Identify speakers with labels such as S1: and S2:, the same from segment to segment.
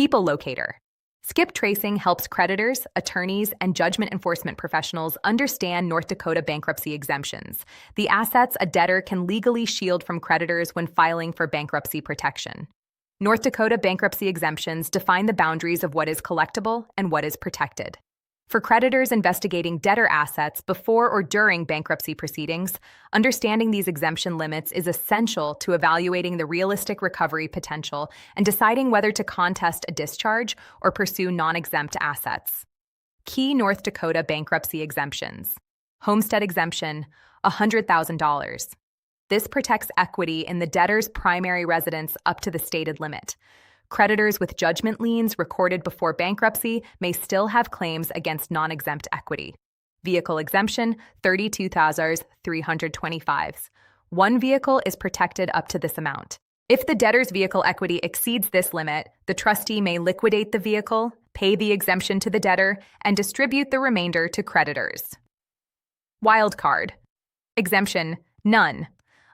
S1: People Locator. Skip tracing helps creditors, attorneys, and judgment enforcement professionals understand North Dakota bankruptcy exemptions, the assets a debtor can legally shield from creditors when filing for bankruptcy protection. North Dakota bankruptcy exemptions define the boundaries of what is collectible and what is protected. For creditors investigating debtor assets before or during bankruptcy proceedings, understanding these exemption limits is essential to evaluating the realistic recovery potential and deciding whether to contest a discharge or pursue non-exempt assets. Key North Dakota bankruptcy exemptions. Homestead exemption, $100,000. This protects equity in the debtor's primary residence up to the stated limit. Creditors with judgment liens recorded before bankruptcy may still have claims against non-exempt equity. Vehicle exemption, $32,325. One vehicle is protected up to this amount. If the debtor's vehicle equity exceeds this limit, the trustee may liquidate the vehicle, pay the exemption to the debtor, and distribute the remainder to creditors. Wildcard. Exemption, none.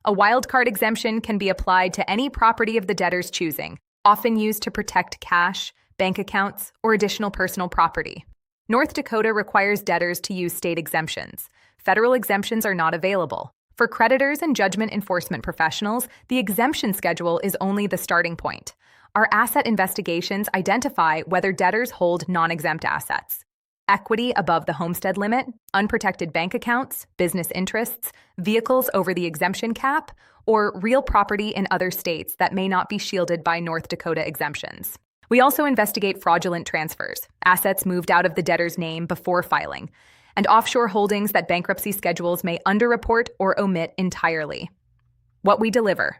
S1: A wildcard exemption can be applied to any property of the debtor's choosing, often used to protect cash, bank accounts, or additional personal property. North Dakota requires debtors to use state exemptions. Federal exemptions are not available. For creditors and judgment enforcement professionals, the exemption schedule is only the starting point. Our asset investigations identify whether debtors hold non-exempt assets. Equity above the homestead limit, unprotected bank accounts, business interests, vehicles over the exemption cap, or real property in other states that may not be shielded by North Dakota exemptions. We also investigate fraudulent transfers, assets moved out of the debtor's name before filing, and offshore holdings that bankruptcy schedules may underreport or omit entirely. What we deliver.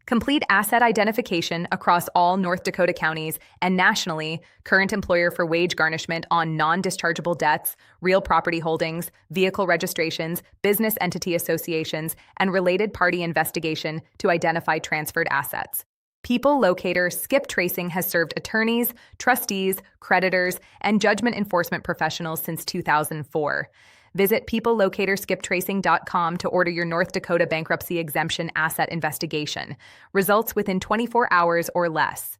S1: Complete asset identification across all North Dakota counties and nationally, current employer for wage garnishment on non-dischargeable debts, real property holdings, vehicle registrations, business entity associations, and related party investigation to identify transferred assets. People Locator skip tracing has served attorneys, trustees, creditors, and judgment enforcement professionals since 2004. Visit peoplelocatorskiptracing.com to order your North Dakota bankruptcy exemption asset investigation. Results within 24 hours or less.